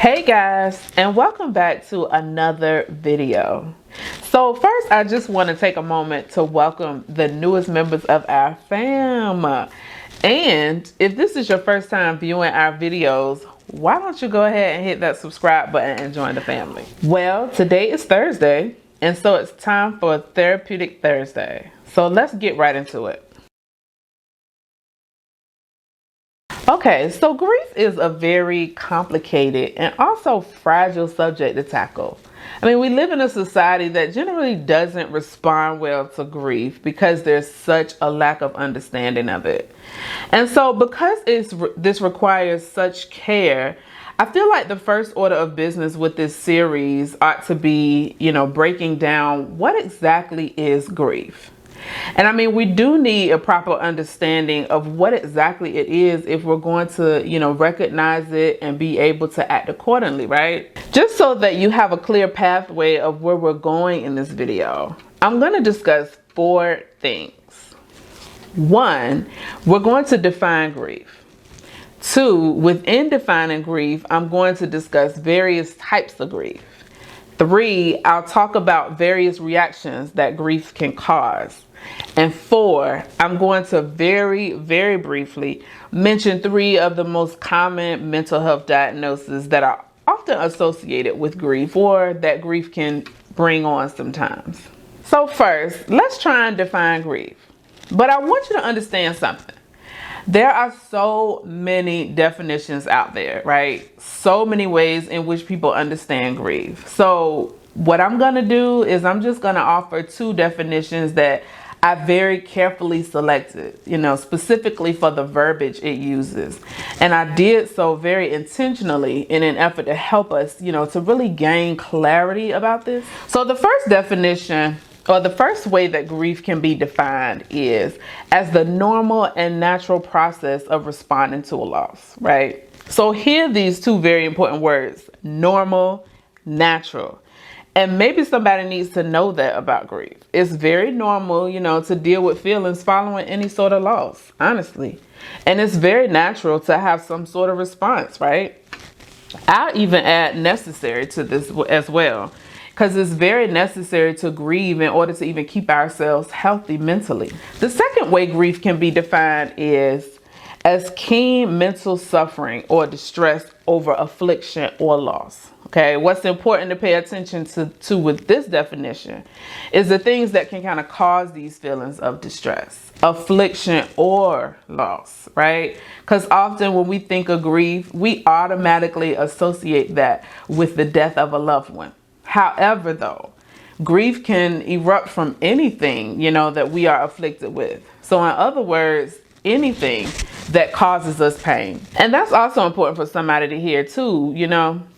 Hey guys, and welcome back to another video. So first, I just want to take a moment to welcome the newest members of our fam. And if this is your first time viewing our videos, why don't you go ahead and hit that subscribe button and join the family? Well, today is Thursday, and so it's time for Therapeutic Thursday. So let's get right into it. Okay, so grief is a very complicated and also fragile subject to tackle. I mean, we live in a society that generally doesn't respond well to grief because there's such a lack of understanding of it. And so because this requires such care, I feel like the first order of business with this series ought to be, breaking down what exactly is grief. And I mean, we do need a proper understanding of what exactly it is if we're going to, recognize it and be able to act accordingly, right? Just so that you have a clear pathway of where we're going in this video, I'm going to discuss 4 things. 1, we're going to define grief. 2, within defining grief, I'm going to discuss various types of grief. 3, I'll talk about various reactions that grief can cause. And 4, I'm going to very, very briefly mention 3 of the most common mental health diagnoses that are often associated with grief or that grief can bring on sometimes. So first, let's try and define grief. But I want you to understand something. There are so many definitions out there, right? So many ways in which people understand grief. So what I'm going to do is I'm just going to offer 2 definitions that I very carefully selected, specifically for the verbiage it uses. And I did so very intentionally in an effort to help us, to really gain clarity about this. So the first definition, or the first way that grief can be defined, is as the normal and natural process of responding to a loss, right? So hear these 2 very important words: normal, natural. And maybe somebody needs to know that about grief. It's very normal, to deal with feelings following any sort of loss, honestly. And it's very natural to have some sort of response, right? I'll even add necessary to this as well, because it's very necessary to grieve in order to even keep ourselves healthy mentally. The second way grief can be defined is as keen mental suffering or distress over affliction or loss. Okay, what's important to pay attention to with this definition is the things that can kind of cause these feelings of distress, affliction, or loss, right? Because often when we think of grief, we automatically associate that with the death of a loved one. However, though, grief can erupt from anything, that we are afflicted with. So in other words, anything that causes us pain. And that's also important for somebody to hear too,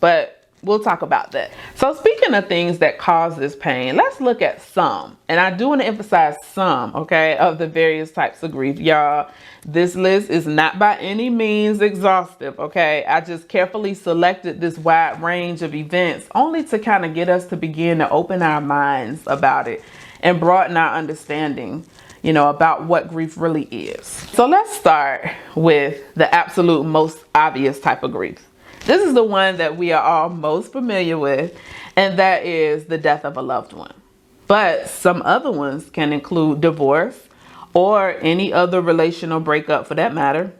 but we'll talk about that. So speaking of things that cause this pain, let's look at some. And I do want to emphasize some, okay, of the various types of grief. Y'all, this list is not by any means exhaustive, okay? I just carefully selected this wide range of events only to kind of get us to begin to open our minds about it and broaden our understanding, about what grief really is. So let's start with the absolute most obvious type of grief. This is the one that we are all most familiar with, and that is the death of a loved one. But some other ones can include divorce or any other relational breakup for that matter.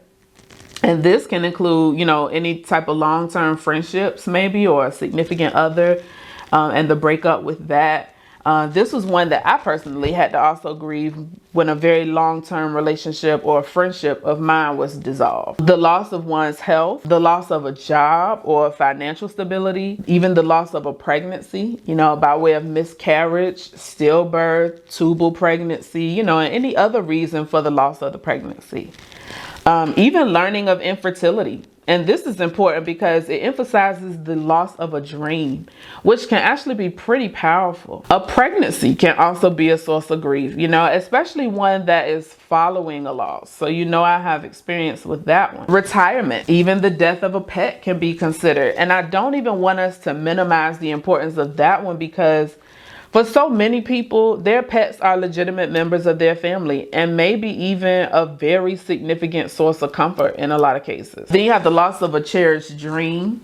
And this can include, any type of long-term friendships maybe, or a significant other, and the breakup with that. This was one that I personally had to also grieve when a very long-term relationship or friendship of mine was dissolved. The loss of one's health, the loss of a job or financial stability, even the loss of a pregnancy, by way of miscarriage, stillbirth, tubal pregnancy, and any other reason for the loss of the pregnancy. Even learning of infertility. And this is important because it emphasizes the loss of a dream, which can actually be pretty powerful. A pregnancy can also be a source of grief, especially one that is following a loss. So, I have experience with that one. Retirement, even the death of a pet can be considered. And I don't even want us to minimize the importance of that one because for so many people, their pets are legitimate members of their family and maybe even a very significant source of comfort in a lot of cases. Then you have the loss of a cherished dream,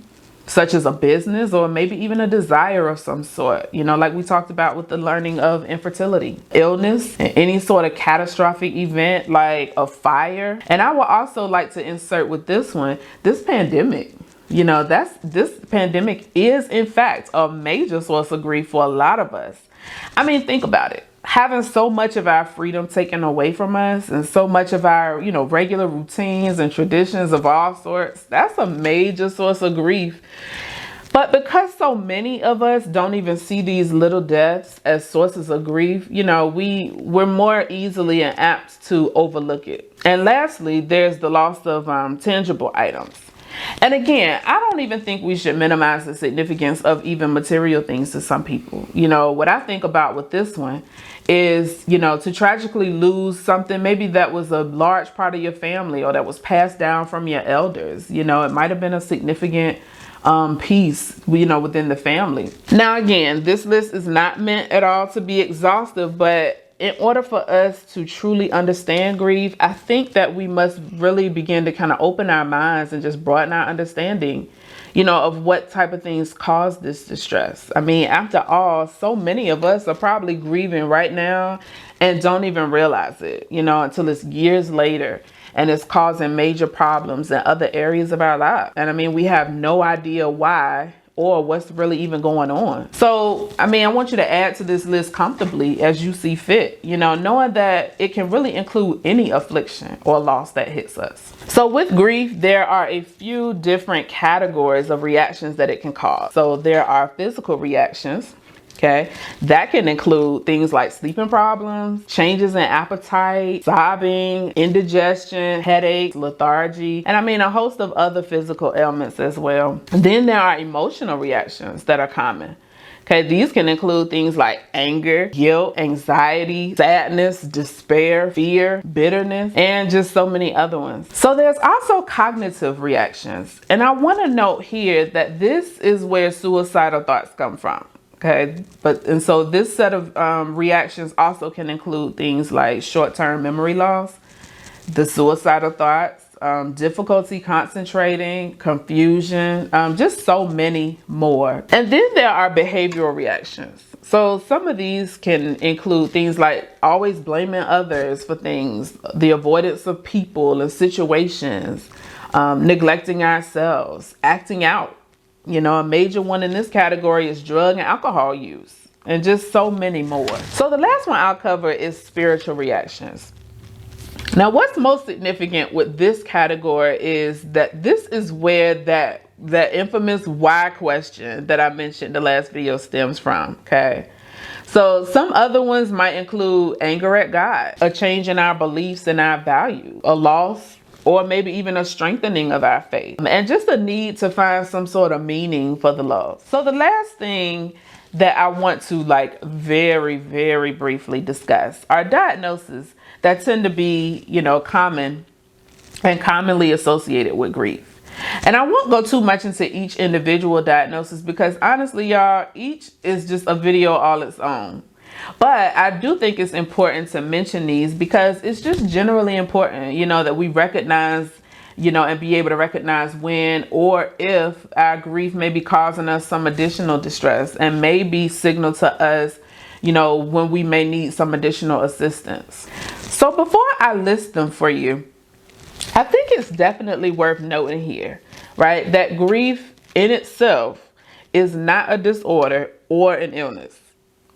such as a business or maybe even a desire of some sort, like we talked about with the learning of infertility, illness, and any sort of catastrophic event like a fire. And I would also like to insert with this one, this pandemic. This pandemic is in fact a major source of grief for a lot of us. I mean, think about it. Having so much of our freedom taken away from us and so much of our, regular routines and traditions of all sorts, that's a major source of grief. But because so many of us don't even see these little deaths as sources of grief, we're more easily and apt to overlook it. And lastly, there's the loss of tangible items. And again, I don't even think we should minimize the significance of even material things to some people. What I think about with this one is, to tragically lose something maybe that was a large part of your family or that was passed down from your elders. It might have been a significant piece, within the family. Now, again, this list is not meant at all to be exhaustive, but in order for us to truly understand grief, I think that we must really begin to kind of open our minds and just broaden our understanding, of what type of things cause this distress. I mean, after all, so many of us are probably grieving right now and don't even realize it, until it's years later and it's causing major problems in other areas of our lives. And I mean, we have no idea why or what's really even going on. So, I mean, I want you to add to this list comfortably as you see fit, knowing that it can really include any affliction or loss that hits us. So with grief, there are a few different categories of reactions that it can cause. So there are physical reactions. Okay, that can include things like sleeping problems, changes in appetite, sobbing, indigestion, headaches, lethargy, and I mean a host of other physical ailments as well. And then there are emotional reactions that are common. Okay, these can include things like anger, guilt, anxiety, sadness, despair, fear, bitterness, and just so many other ones. So there's also cognitive reactions. And I want to note here that this is where suicidal thoughts come from. Okay, and so this set of reactions also can include things like short-term memory loss, the suicidal thoughts, difficulty concentrating, confusion, just so many more. And then there are behavioral reactions. So some of these can include things like always blaming others for things, the avoidance of people and situations, neglecting ourselves, acting out. A major one in this category is drug and alcohol use, and just so many more. So the last one I'll cover is spiritual reactions. Now, what's most significant with this category is that this is where that infamous why question that I mentioned in the last video stems from. Okay. So some other ones might include anger at God, a change in our beliefs and our values, a loss, or maybe even a strengthening of our faith, and just a need to find some sort of meaning for the loss. So the last thing that I want to very, very briefly discuss are diagnoses that tend to be, common and commonly associated with grief. And I won't go too much into each individual diagnosis because honestly, y'all, each is just a video all its own. But I do think it's important to mention these because it's just generally important, that we recognize, and be able to recognize when or if our grief may be causing us some additional distress and may be signal to us, when we may need some additional assistance. So before I list them for you, I think it's definitely worth noting here, right, that grief in itself is not a disorder or an illness.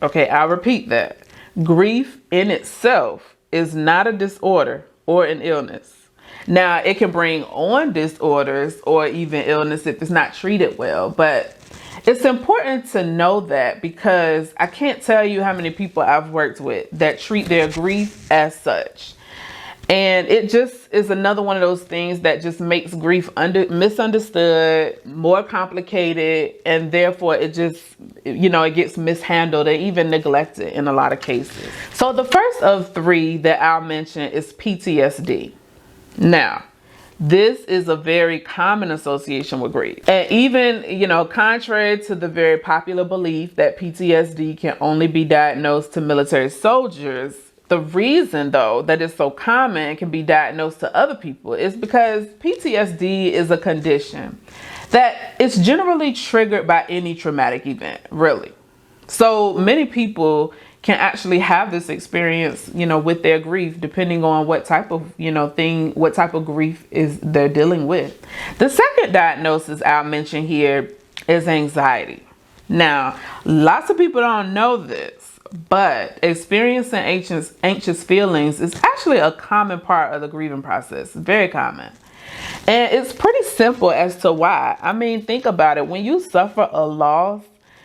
Okay, I'll repeat that. Grief in itself is not a disorder or an illness. Now, it can bring on disorders or even illness if it's not treated well, but it's important to know that because I can't tell you how many people I've worked with that treat their grief as such. And it just is another one of those things that just makes grief misunderstood, more complicated, and therefore it just, it gets mishandled and even neglected in a lot of cases. So the first of three that I'll mention is PTSD. Now, this is a very common association with grief. And even, contrary to the very popular belief that PTSD can only be diagnosed to military soldiers, the reason, though, that it's so common and can be diagnosed to other people is because PTSD is a condition that it's generally triggered by any traumatic event, really. So many people can actually have this experience, with their grief, depending on what type of, what type of grief is they're dealing with. The second diagnosis I'll mention here is anxiety. Now, lots of people don't know this, but experiencing anxious feelings is actually a common part of the grieving process. Very common. And it's pretty simple as to why. I mean, think about it. When you suffer a loss,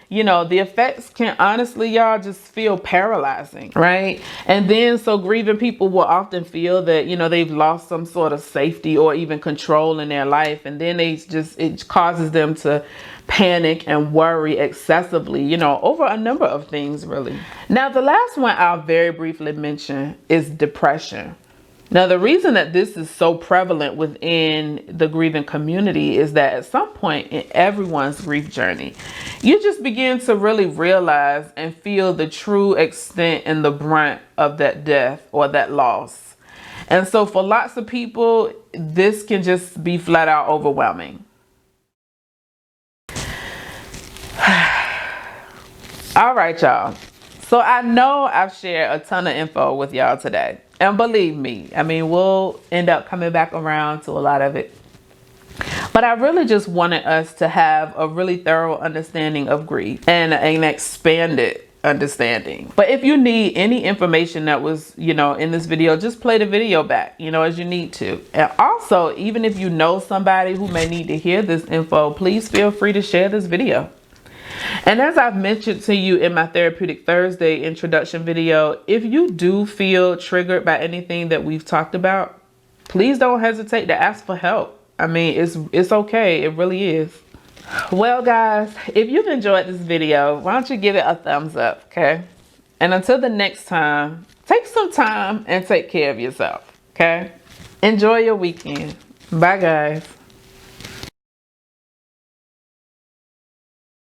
the effects can honestly, y'all, just feel paralyzing, right? And then so grieving people will often feel that, they've lost some sort of safety or even control in their life. And then it causes them to panic and worry excessively, over a number of things, really. Now, the last one I'll very briefly mention is depression. Now, the reason that this is so prevalent within the grieving community is that at some point in everyone's grief journey, you just begin to really realize and feel the true extent and the brunt of that death or that loss. And so for lots of people, this can just be flat out overwhelming. All right, y'all. So I know I've shared a ton of info with y'all today. And believe me, I mean, we'll end up coming back around to a lot of it. But I really just wanted us to have a really thorough understanding of grief and an expanded understanding. But if you need any information that was, in this video, just play the video back, as you need to. And also, even if you know somebody who may need to hear this info, please feel free to share this video. And as I've mentioned to you in my Therapeutic Thursday introduction video, if you do feel triggered by anything that we've talked about, please don't hesitate to ask for help. I mean, it's okay. It really is. Well, guys, if you've enjoyed this video, why don't you give it a thumbs up, okay? And until the next time, take some time and take care of yourself, okay? Enjoy your weekend. Bye, guys.